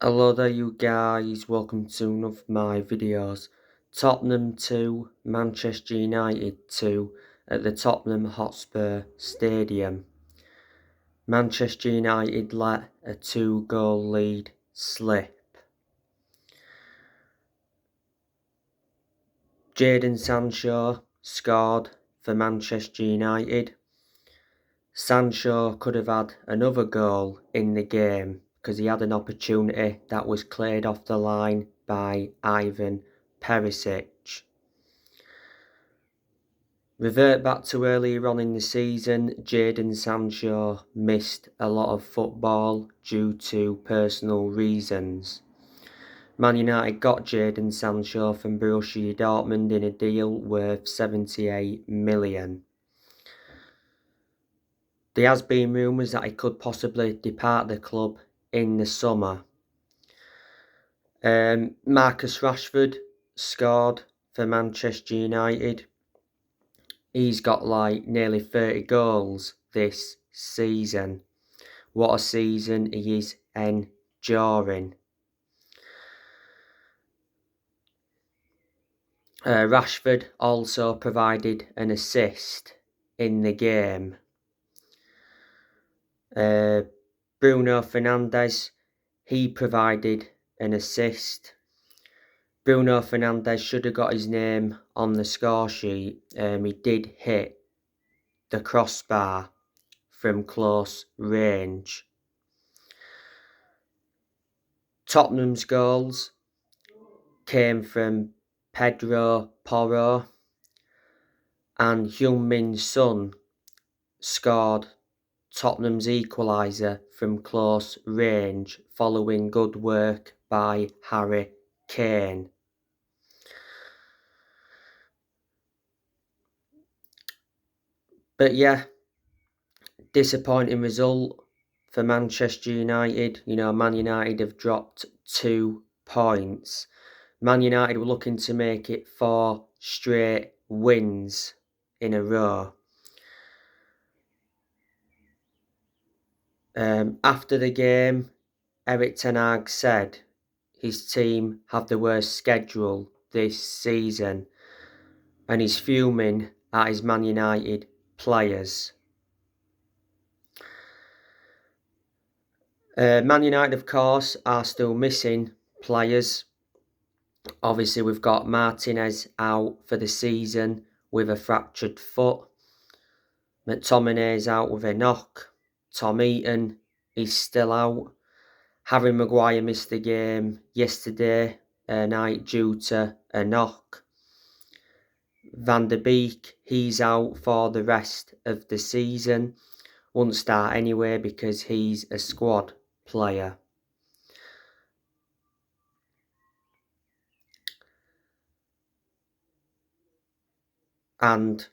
Hello there you guys, welcome to one of my videos. Tottenham 2, Manchester United 2 at the Tottenham Hotspur Stadium. Manchester United let a 2-goal lead slip. Jadon Sancho scored for Manchester United. Sancho could have had another goal in the game because he had an opportunity that was cleared off the line by Ivan Perisic. Revert back to earlier on in the season, Jadon Sancho missed a lot of football due to personal reasons. Man United got Jadon Sancho from Borussia Dortmund in a deal worth 78 million. There has been rumours that he could possibly depart the club in the summer. Marcus Rashford scored for Manchester United. He's got like nearly 30 goals this season. What a season he is enduring. Rashford also provided an assist in the game. Bruno Fernandes, he provided an assist. Bruno Fernandes should have got his name on the score sheet. He did hit the crossbar from close range. Tottenham's goals came from Pedro Porro, and Heung-min Son scored Tottenham's equaliser from close range following good work by Harry Kane. But yeah, disappointing result for Manchester United. Man United have dropped 2 points. Man United were looking to make it 4 straight wins in a row. After the game, Erik ten Hag said his team have the worst schedule this season, and he's fuming at his Man United players. Man United, of course, are still missing players. Obviously, we've got Martinez out for the season with a fractured foot. McTominay's out with a knock. Tom Heaton is still out. Harry Maguire missed the game yesterday night due to a knock. Van der Beek, he's out for the rest of the season. Won't start anyway because he's a squad player. And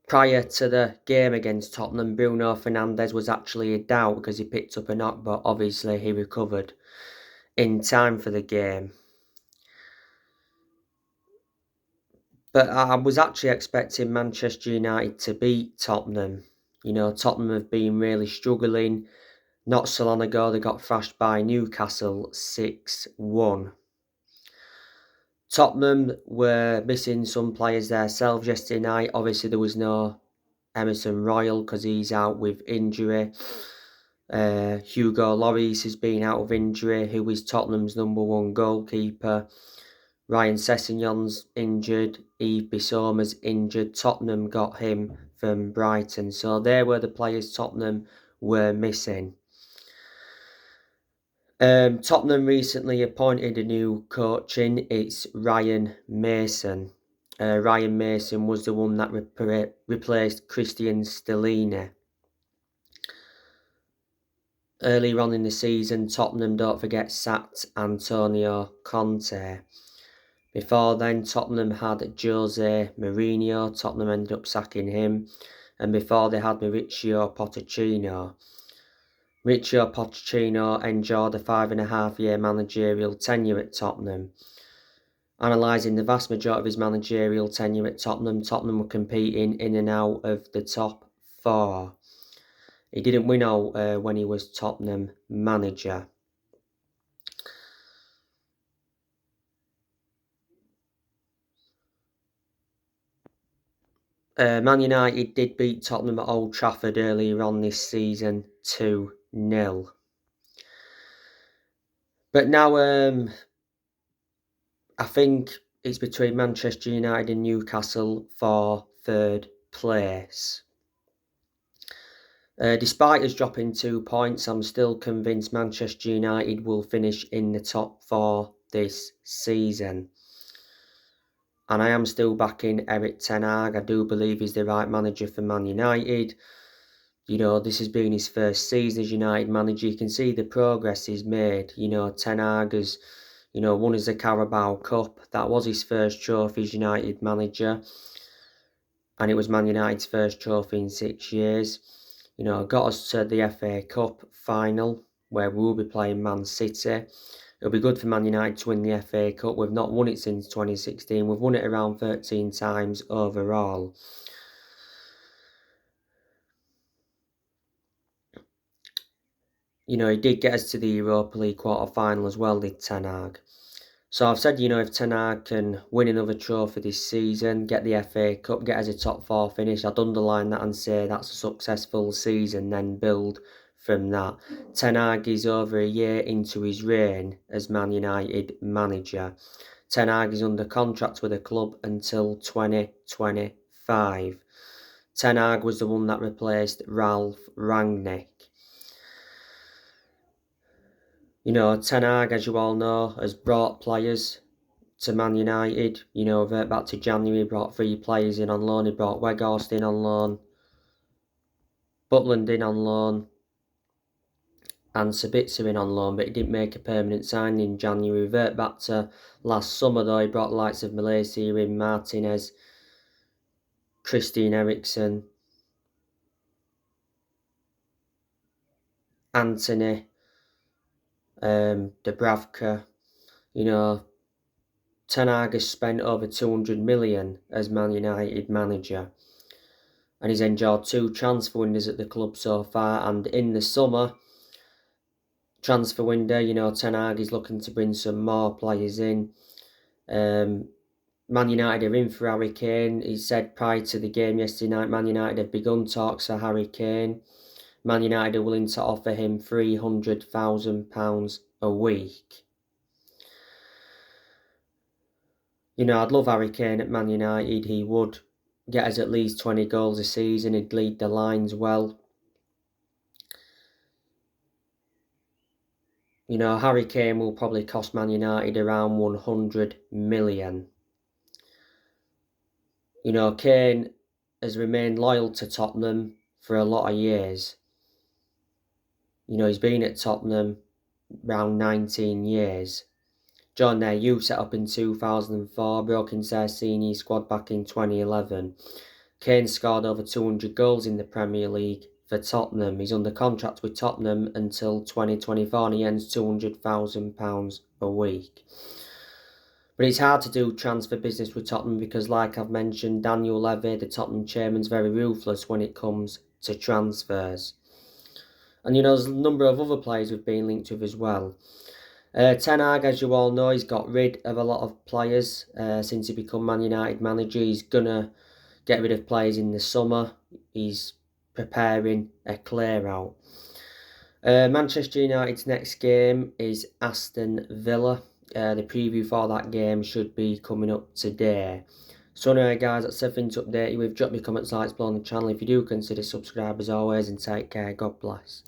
prior to the game against Tottenham, Bruno Fernandes was actually a doubt because he picked up a knock, but obviously he recovered in time for the game. But I was actually expecting Manchester United to beat Tottenham. Tottenham have been really struggling. Not so long ago, they got thrashed by Newcastle 6-1. Tottenham were missing some players themselves yesterday night. Obviously, there was no Emerson Royal because he's out with injury. Hugo Lloris has been out of injury, who is Tottenham's #1 goalkeeper. Ryan Sessegnon's injured. Yves Bissauma's injured. Tottenham got him from Brighton. So they were the players Tottenham were missing. Tottenham recently appointed a new coach in. It's Ryan Mason. Ryan Mason was the one that replaced Christian Stellini. Earlier on in the season, Tottenham, don't forget, sacked Antonio Conte. Before then, Tottenham had Jose Mourinho. Tottenham ended up sacking him. And before they had Mauricio Pochettino. Mauricio Pochettino enjoyed a 5.5-year managerial tenure at Tottenham. Analysing the vast majority of his managerial tenure at Tottenham, Tottenham were competing in and out of the top 4. He didn't win out when he was Tottenham manager. Man United did beat Tottenham at Old Trafford earlier on this season 2-0. But now I think it's between Manchester United and Newcastle for third place. Despite us dropping 2 points, I'm still convinced Manchester United will finish in the top 4 this season. And I am still backing Erik ten Hag. I do believe he's the right manager for Man United. You know, this has been his first season as United manager. You can see the progress he's made. You know, ten Hag has, won us the Carabao Cup. That was his first trophy as United manager. And it was Man United's first trophy in 6 years. You know, got us to the FA Cup final, where we'll be playing Man City. It'll be good for Man United to win the FA Cup. We've not won it since 2016. We've won it around 13 times overall. You know, he did get us to the Europa League quarter-final as well, did Ten Hag. So I've said, if Ten Hag can win another trophy this season, get the FA Cup, get us a top 4 finish, I'd underline that and say that's a successful season, then build from that. Ten Hag is over a year into his reign as Man United manager. Ten Hag is under contract with the club until 2025. Ten Hag was the one that replaced Ralf Rangnick. You know, Ten Hag, as you all know, has brought players to Man United. You know, revert back to January, brought 3 players in on loan. He brought Weghorst in on loan, Butland in on loan, and Sabitzer in on loan, but he didn't make a permanent signing in January. Revert back to last summer, though, he brought the likes of Malaysia in, Martinez, Christian Eriksen, Anthony, Dubravka. You know, Ten Hag has spent over 200 million as Man United manager, and he's enjoyed 2 transfer windows at the club so far. And in the summer transfer window, you know, Ten Hag is looking to bring some more players in. Man United are in for Harry Kane. He said prior to the game yesterday night, Man United have begun talks for Harry Kane. Man United are willing to offer him £300,000 a week. You know, I'd love Harry Kane at Man United. He would get us at least 20 goals a season. He'd lead the lines well. You know, Harry Kane will probably cost Man United around 100 million. You know, Kane has remained loyal to Tottenham for a lot of years. You know, he's been at Tottenham around 19 years. Joined their youth set up in 2004, broke into their senior squad back in 2011. Kane scored over 200 goals in the Premier League for Tottenham. He's under contract with Tottenham until 2024 and he earns £200,000 a week. But it's hard to do transfer business with Tottenham because, like I've mentioned, Daniel Levy, the Tottenham chairman's very ruthless when it comes to transfers. And, you know, there's a number of other players we've been linked with as well. Ten Hag, as you all know, he's got rid of a lot of players since he become Man United manager. He's going to get rid of players in the summer. He's preparing a clear-out. Manchester United's next game is Aston Villa. The preview for that game should be coming up today. So anyway guys, that's everything to update you with. Drop your comments, likes below on the channel if you do consider subscribe as always, and take care. God bless.